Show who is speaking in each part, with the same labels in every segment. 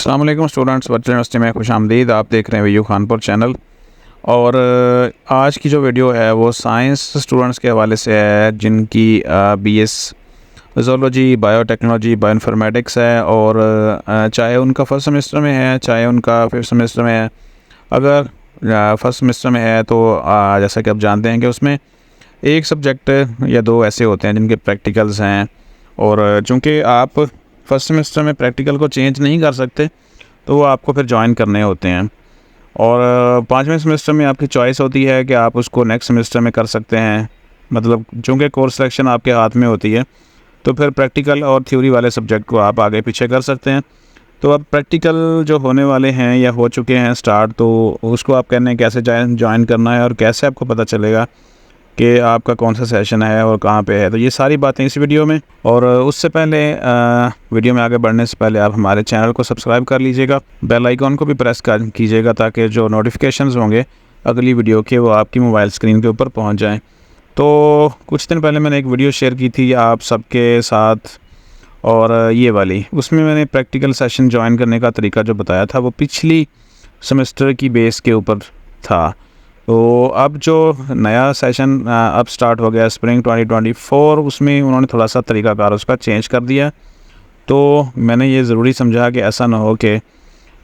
Speaker 1: अस्सलाम वालेकुम students, virtual university में खुशामदीद। आप देख रहे हैं वीयू खानपुर चैनल। और आज की जो वीडियो है वो साइंस स्टूडेंट्स के हवाले से है जिनकी बीएस ज़ूलॉजी, बायोटेक्नोलॉजी, बायोइन्फॉर्मेटिक्स है। और चाहे उनका फर्स्ट सेमेस्टर में है, चाहे उनका फिफ्थ सेमेस्टर में है। अगर फर्स्ट सेमेस्टर में है तो जैसा कि आप जानते हैं कि उसमें एक सब्जेक्ट या दो ऐसे होते हैं जिनके प्रैक्टिकल्स हैं। और चूँकि आप फर्स्ट सेमेस्टर में प्रैक्टिकल को चेंज नहीं कर सकते तो वो आपको फिर ज्वाइन करने होते हैं। और पाँचवें सेमेस्टर में आपकी चॉइस होती है कि आप उसको नेक्स्ट सेमेस्टर में कर सकते हैं। मतलब चूँकि कोर्स सिलेक्शन आपके हाथ में होती है तो फिर प्रैक्टिकल और थ्योरी वाले सब्जेक्ट को आप आगे पीछे कर सकते हैं। तो अब प्रैक्टिकल जो होने वाले हैं या हो चुके हैं स्टार्ट, तो उसको आप कहने कैसे ज्वाइन करना है और कैसे आपको पता चलेगा कि आपका कौन सा सेशन है और कहाँ पे है। तो ये सारी बातें इस वीडियो में। और उससे पहले वीडियो में आगे बढ़ने से पहले आप हमारे चैनल को सब्सक्राइब कर लीजिएगा, बेल आइकॉन को भी प्रेस कर कीजिएगा ताकि जो नोटिफिकेशंस होंगे अगली वीडियो के वो आपकी मोबाइल स्क्रीन के ऊपर पहुंच जाएं। तो कुछ दिन पहले मैंने एक वीडियो शेयर की थी आप सबके साथ, और ये वाली, उसमें मैंने प्रैक्टिकल सेशन ज्वाइन करने का तरीका जो बताया था वो पिछली सेमेस्टर की बेस के ऊपर था। तो अब जो नया सेशन अब स्टार्ट हो गया स्प्रिंग 2024, उसमें उन्होंने थोड़ा सा तरीकाकार उसका चेंज कर दिया। तो मैंने ये ज़रूरी समझा कि ऐसा ना हो कि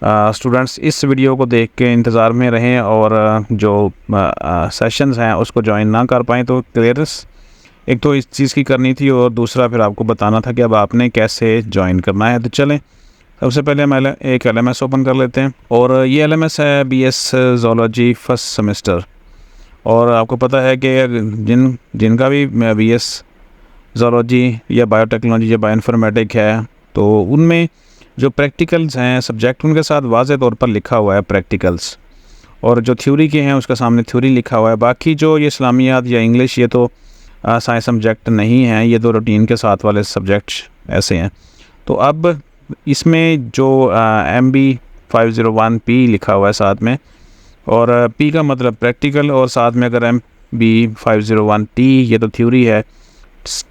Speaker 1: स्टूडेंट्स इस वीडियो को देख के इंतज़ार में रहें और जो सेशंस हैं उसको ज्वाइन ना कर पाएँ। तो क्लियरेंस एक तो इस चीज़ की करनी थी और दूसरा फिर आपको बताना था कि अब आपने कैसे ज्वाइन करना है। तो चलें, सबसे पहले हम एक LMS ओपन कर लेते हैं। और ये LMS है BS ज़ूलॉजी फर्स्ट सेमेस्टर। और आपको पता है कि जिनका भी BS ज़ूलॉजी या बायोटेक्नोलॉजी या बायोइन्फॉर्मेटिक है तो उनमें जो प्रैक्टिकल्स हैं सब्जेक्ट उनके साथ वाज़े तौर पर लिखा हुआ है प्रैक्टिकल्स, और जो थ्योरी के हैं उसका सामने थ्योरी लिखा हुआ है। बाकी जो ये इस्लामियात या इंग्लिश, ये तो साइंस सब्जेक्ट नहीं हैं, ये तो रूटीन के साथ वाले सब्जेक्ट्स ऐसे हैं। तो अब इसमें जो MB 501P लिखा हुआ है साथ में, और P का मतलब प्रैक्टिकल, और साथ में अगर MB 501T ये तो थ्योरी है,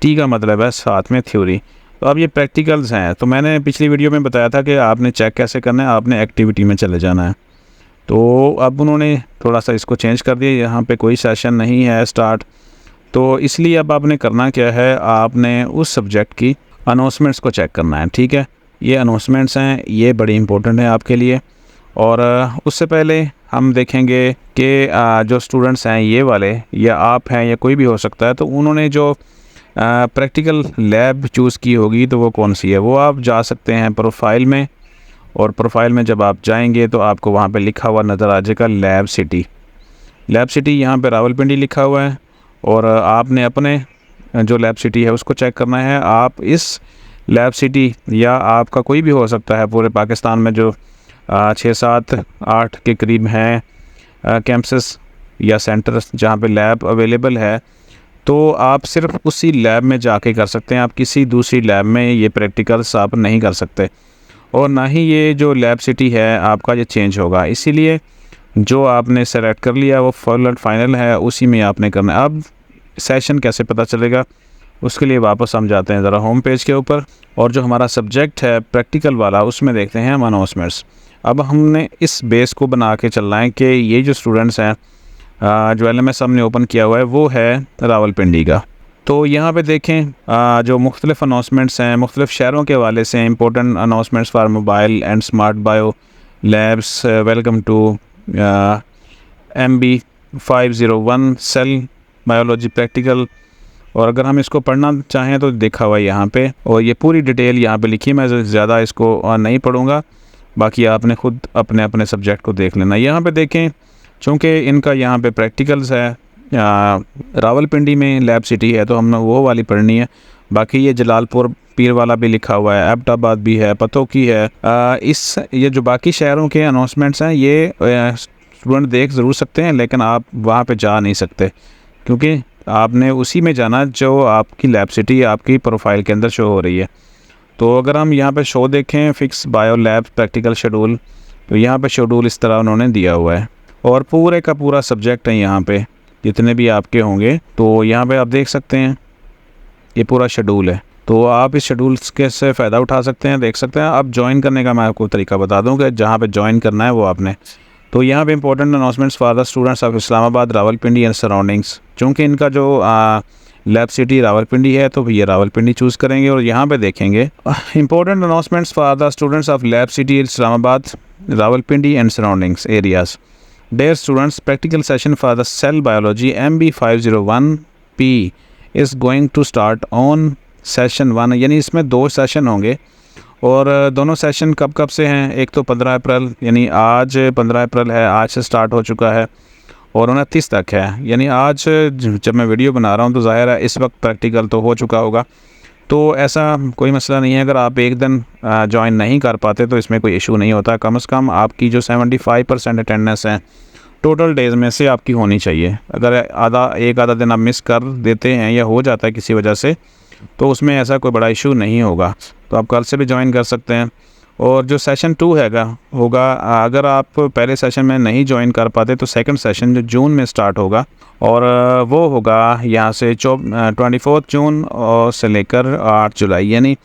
Speaker 1: T का मतलब है साथ में थ्योरी। तो अब ये प्रैक्टिकल्स हैं। तो मैंने पिछली वीडियो में बताया था कि आपने चेक कैसे करना है, आपने एक्टिविटी में चले जाना है। तो अब उन्होंने थोड़ा सा इसको चेंज कर दिया, यहाँ पे कोई सेशन नहीं है स्टार्ट। तो इसलिए अब आपने करना क्या है, आपने उस सब्जेक्ट की अनाउंसमेंट्स को चेक करना है। ठीक है, ये अनाउंसमेंट्स हैं, ये बड़ी इंपॉर्टेंट है आपके लिए। और उससे पहले हम देखेंगे कि जो स्टूडेंट्स हैं ये वाले, या आप हैं या कोई भी हो सकता है, तो उन्होंने जो प्रैक्टिकल लैब चूज़ की होगी तो वो कौन सी है। वो आप जा सकते हैं प्रोफाइल में, और प्रोफाइल में जब आप जाएंगे तो आपको वहाँ पे लिखा हुआ नज़र आ जाएगा लैब सिटी। लैब सिटी यहाँ पे रावलपिंडी लिखा हुआ है, और आपने अपने जो लैब सिटी है उसको चेक करना है। आप इस लैब सिटी, या आपका कोई भी हो सकता है, पूरे पाकिस्तान में जो 6, 7, 8 के करीब हैं कैंपसेस या सेंटर्स जहाँ पे लैब अवेलेबल है, तो आप सिर्फ उसी लैब में जाके कर सकते हैं। आप किसी दूसरी लैब में ये प्रैक्टिकल्स आप नहीं कर सकते, और ना ही ये जो लैब सिटी है आपका ये चेंज होगा। इसीलिए जो आपने सेलेक्ट कर लिया वो फुल एंड फाइनल है, उसी में आपने करना है। अब सेशन कैसे पता चलेगा, उसके लिए वापस हम जाते हैं ज़रा होम पेज के ऊपर, और जो हमारा सब्जेक्ट है प्रैक्टिकल वाला उसमें देखते हैं हम अनाउंसमेंट्स। अब हमने इस बेस को बना के चलना है कि ये जो स्टूडेंट्स हैं जो LMS हमने ओपन किया हुआ है वो है रावलपिंडी का। तो यहाँ पे देखें जो मुख्तलिफ अनाउंसमेंट्स हैं मुख्तलिफ शहरों के हवाले से, important announcements for mobile and smart bio labs, welcome to MB 501 cell biology practical. और अगर हम इसको पढ़ना चाहें तो देखा हुआ है यहाँ पे, और ये पूरी डिटेल यहाँ पे लिखी है। मैं ज़्यादा इसको नहीं पढ़ूँगा, बाकी आपने ख़ुद अपने अपने सब्जेक्ट को देख लेना। यहाँ पे देखें, चूँकि इनका यहाँ पे प्रैक्टिकल्स है, रावलपिंडी में लैब सिटी है तो हमने वो वाली पढ़नी है। बाकी ये जलालपुर पीर वाला भी लिखा हुआ है, एबटाबाद भी है, पतोकी है। ये जो बाकी शहरों के अनाउंसमेंट्स हैं ये स्टूडेंट देख ज़रूर सकते हैं, लेकिन आप वहाँ पे जा नहीं सकते क्योंकि आपने उसी में जाना जो आपकी लैब सिटी आपकी प्रोफाइल के अंदर शो हो रही है। तो अगर हम यहाँ पे शो देखें fix bio lab practical schedule, तो यहाँ पे शेड्यूल इस तरह उन्होंने दिया हुआ है, और पूरे का पूरा सब्जेक्ट है यहाँ पे जितने भी आपके होंगे। तो यहाँ पे आप देख सकते हैं ये पूरा शेड्यूल है। तो आप इस शेड्यूल के से फ़ायदा उठा सकते हैं, देख सकते हैं। अब ज्वाइन करने का मैं आपको तरीका बता दूं कि जहां पे ज्वाइन करना है वो आपने, तो यहाँ पे important announcements for the students of Islamabad, Rawalpindi and surroundings. चूँकि इनका जो लैब सिटी रावलपिंडी है तो ये रावलपिंडी चूज़ करेंगे और यहाँ पे देखेंगे important announcements for the students of lab city Islamabad, Rawalpindi and surroundings areas. Dear students, practical session for the cell biology MB501P is going to start on session 1। यानी इसमें 2 सेशन होंगे और दोनों सेशन कब कब से हैं? एक तो 15 अप्रैल, यानी आज 15 अप्रैल है, आज से स्टार्ट हो चुका है और 29 तक है। यानी आज जब मैं वीडियो बना रहा हूँ तो ज़ाहिर है इस वक्त प्रैक्टिकल तो हो चुका होगा, तो ऐसा कोई मसला नहीं है। अगर आप एक दिन ज्वाइन नहीं कर पाते तो इसमें कोई इशू नहीं होता। कम से कम आपकी जो 75% अटेंडेंस है टोटल डेज़ में से आपकी होनी चाहिए। अगर एक आधा दिन आप मिस कर देते हैं या हो जाता है किसी वजह से, तो उसमें ऐसा कोई बड़ा इशू नहीं होगा, तो आप कल से भी ज्वाइन कर सकते हैं। और जो सेशन 2 होगा, अगर आप पहले सेशन में नहीं ज्वाइन कर पाते तो सेकंड सेशन जो जून में स्टार्ट होगा और वो होगा यहाँ से 24 जून और से लेकर 8 जुलाई। यानी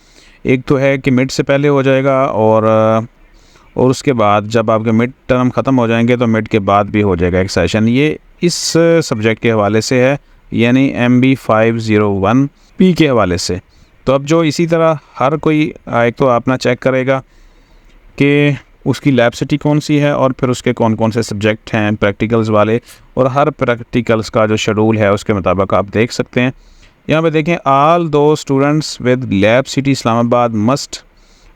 Speaker 1: एक तो है कि मिड से पहले हो जाएगा और उसके बाद जब आपके मिड टर्म ख़त्म हो जाएंगे तो मिड के बाद भी हो जाएगा एक सेशन। ये इस सब्जेक्ट के हवाले से है, यानी MB501P के हवाले से। तो अब जो इसी तरह हर कोई एक तो अपना चेक करेगा कि उसकी लैब सिटी कौन सी है और फिर उसके कौन कौन से सब्जेक्ट हैं प्रैक्टिकल्स वाले, और हर प्रैक्टिकल्स का जो शेड्यूल है उसके मुताबिक आप देख सकते हैं। यहाँ पे देखें, ऑल दो students with lab city Islamabad must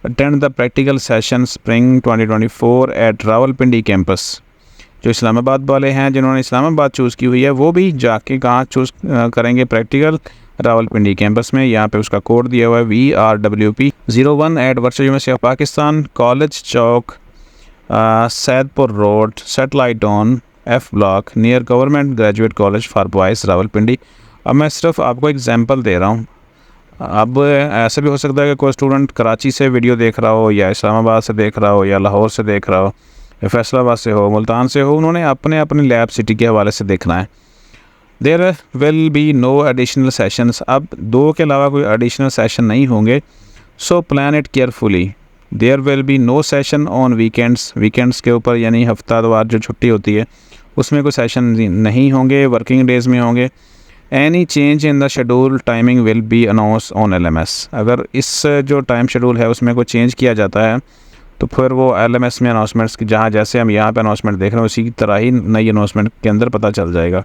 Speaker 1: attend the practical session spring 2024 at Rawalpindi campus. जो इस्लामाबाद वाले हैं जिन्होंने इस्लामाबाद चूज़ की हुई है वो भी जाके कहाँ चूज़ करेंगे? प्रैक्टिकल रावलपिंडी कैंपस में। यहाँ पे उसका कोड दिया हुआ है VRWP01 at virtual university of Pakistan, college chowk, Saidpur road, satellite on F block, near government graduate college for boys Rawalpindi. अब मैं सिर्फ आपको एग्जांपल दे रहा हूँ। अब ऐसा भी हो सकता है कि कोई स्टूडेंट कराची से वीडियो देख रहा हो, या इस्लामाबाद से देख रहा हो, या लाहौर से देख रहा हो, या फैसलाबाद से हो, मुल्तान से हो। उन्होंने अपने अपने लैब सिटी के हवाले से देखना है। There will be no additional sessions. अब 2 के अलावा कोई एडिशनल सेशन नहीं होंगे, so plan it carefully. There will be no session on weekends. Weekends के ऊपर यानी हफ्तावार जो छुट्टी होती है उसमें कोई सेशन नहीं होंगे, वर्किंग डेज़ में होंगे। Any change in the schedule timing will be announce on LMS। अगर इस जो टाइम शेड्यूल है उसमें कोई चेंज किया जाता है तो फिर वो LMS में अनाउंसमेंट्स की, जहाँ जैसे हम यहाँ पे अनाउंसमेंट देख रहे हैं उसी की तरह ही नई अनाउंसमेंट के अंदर पता चल जाएगा।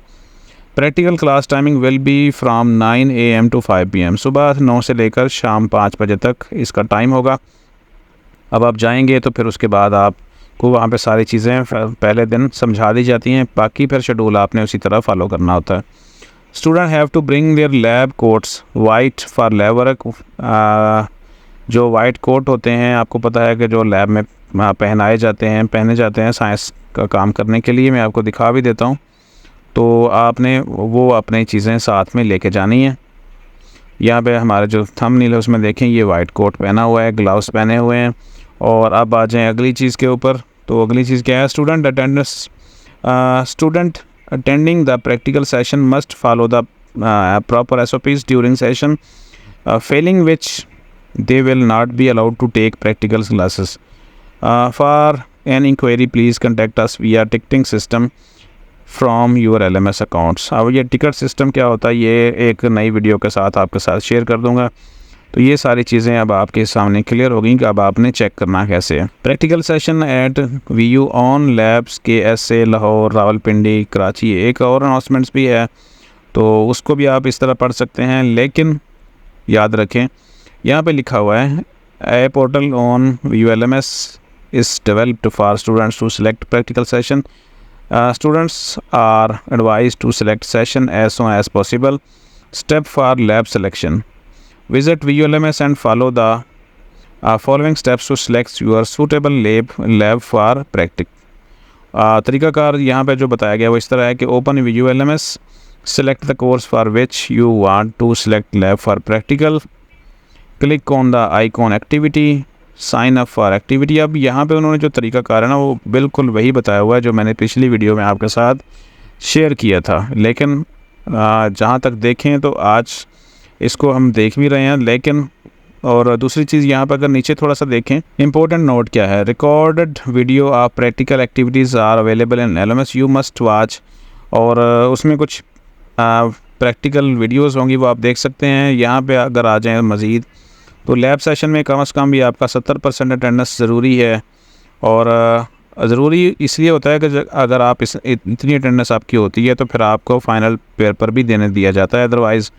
Speaker 1: Practical class timing will be from 9 AM to 5 PM। सुबह 9 से लेकर शाम 5 बजे तक इसका टाइम होगा। अब आप जाएंगे तो फिर उसके बाद आपको वहाँ पे सारी चीज़ें पहले दिन समझा दी जाती हैं, बाकी फिर शेड्यूल आपने उसी तरह फॉलो करना होता है। Student have to bring their lab coats white for lab work. जो वाइट कोट होते हैं आपको पता है कि जो लैब में पहने जाते हैं साइंस का काम करने के लिए। मैं आपको दिखा भी देता हूँ। तो आपने वो अपनी चीज़ें साथ में लेके जानी है। यहाँ पे हमारा जो थंबनेल है उसमें देखें, ये वाइट कोट पहना हुआ है, ग्लव्स पहने हुए हैं। और अब आ जाएँ अगली चीज़ के ऊपर। तो अगली चीज़ क्या है? Student attending the practical session must follow the proper SOPs during session, failing which they will not be allowed to take practical classes. For an inquiry please contact us via ticketing system from your LMS accounts। अब ये ticket system क्या होता है ये एक नई video के साथ आपके साथ शेयर कर दूंगा। तो ये सारी चीज़ें अब आपके सामने क्लियर हो गई कि अब आपने चेक करना कैसे है। Practical session at VU on labs KSA Lahore, Rawalpindi, Karachi. एक और अनाउंसमेंट्स भी है तो उसको भी आप इस तरह पढ़ सकते हैं, लेकिन याद रखें यहाँ पे लिखा हुआ है a portal on VU LMS is developed for students to select practical session. Students are advise to select session as soon as possible. Step for lab selection, visit VU LMS and follow the following steps to select your suitable lab for practice। तरीकाकार यहाँ पे जो बताया गया वो इस तरह है कि open VU LMS, select the course for which you want to select lab for practical, click on the icon activity, sign up for activity। अब यहाँ पे उन्होंने जो तरीकाकार है ना वो बिल्कुल वही बताया हुआ है जो मैंने पिछली वीडियो में आपके साथ शेयर किया था। लेकिन जहाँ तक देखें तो आज इसको हम देख भी रहे हैं। लेकिन और दूसरी चीज़ यहाँ पर अगर नीचे थोड़ा सा देखें, इंपॉर्टेंट नोट क्या है, recorded video of practical activities are available in LMS, you must watch. और उसमें कुछ प्रैक्टिकल वीडियोस होंगी, वो आप देख सकते हैं। यहाँ पे अगर आ जाएँ मज़ीद तो लैब सेशन में कम से कम भी आपका 70% अटेंडेंस ज़रूरी है। और ज़रूरी इसलिए होता है कि अगर आप इतनी अटेंडेंस आपकी होती है तो फिर आपको फ़ाइनल पेपर भी देने दिया जाता है। अदरवाइज़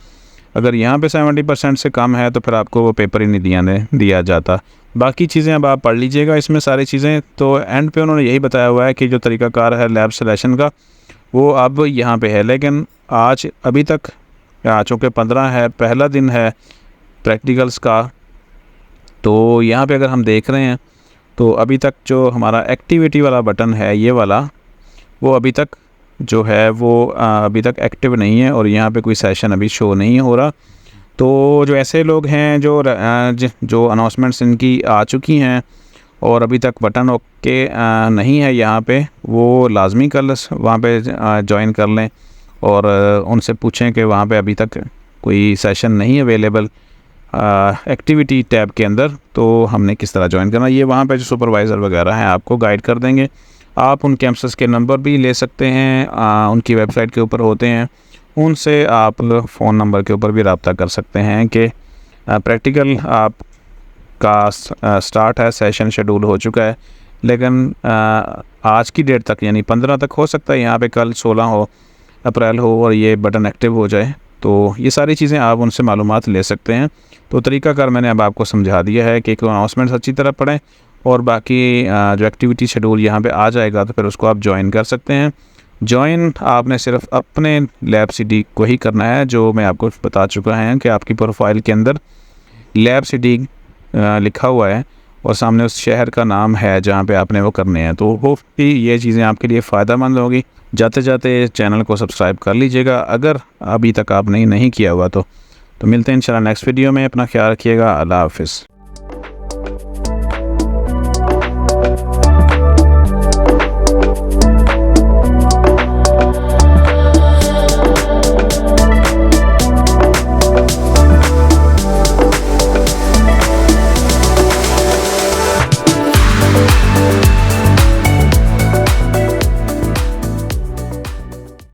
Speaker 1: अगर यहाँ पे 70% से कम है तो फिर आपको वो पेपर ही नहीं दिया जाता। बाकी चीज़ें अब आप पढ़ लीजिएगा इसमें सारी चीज़ें। तो एंड पे उन्होंने यही बताया हुआ है कि जो तरीक़ाकार है लैब सिलेक्शन का वो अब यहाँ पे है। लेकिन आज अभी तक चूँकि 15 है, पहला दिन है प्रैक्टिकल्स का, तो यहाँ पे अगर हम देख रहे हैं तो अभी तक जो हमारा एक्टिविटी वाला बटन है ये वाला, वो अभी तक जो है वो अभी तक एक्टिव नहीं है और यहाँ पे कोई सेशन अभी शो नहीं हो रहा। तो जो ऐसे लोग हैं जो अनाउंसमेंट्स इनकी आ चुकी हैं और अभी तक बटन ओके नहीं है यहाँ पे, वो लाजमी कल वहाँ पे ज्वाइन कर लें और उनसे पूछें कि वहाँ पे अभी तक कोई सेशन नहीं अवेलेबल एक्टिविटी टैब के अंदर, तो हमने किस तरह ज्वाइन करना। ये वहाँ पे जो सुपरवाइज़र वगैरह हैं आपको गाइड कर देंगे। आप उन कैंपस के नंबर भी ले सकते हैं, उनकी वेबसाइट के ऊपर होते हैं, उनसे आप फ़ोन नंबर के ऊपर भी रब्ता कर सकते हैं कि प्रैक्टिकल आपका स्टार्ट है, सेशन शेड्यूल हो चुका है। लेकिन आज की डेट तक यानी 15 तक हो सकता है, यहाँ पे कल 16 अप्रैल हो और ये बटन एक्टिव हो जाए। तो ये सारी चीज़ें आप उनसे मालूमात ले सकते हैं। तो तरीक़ाकार मैंने अब आपको समझा दिया है कि अनाउंसमेंट्स अच्छी तरह पढ़ें और बाकी जो एक्टिविटी शेड्यूल यहाँ पे आ जाएगा तो फिर उसको आप ज्वाइन कर सकते हैं। ज्वाइन आपने सिर्फ अपने लैब सिटी को ही करना है, जो मैं आपको बता चुका है कि आपकी प्रोफाइल के अंदर लैब सिटी लिखा हुआ है और सामने उस शहर का नाम है जहाँ पे आपने वो करने हैं। तो होप कि ये चीज़ें आपके लिए फ़ायदेमंद होगी। जाते जाते चैनल को सब्सक्राइब कर लीजिएगा अगर अभी तक आपने नहीं किया हुआ तो मिलते हैं इंशाल्लाह नेक्स्ट वीडियो में। अपना ख्याल रखिएगा। अल्लाह हाफ़िज़।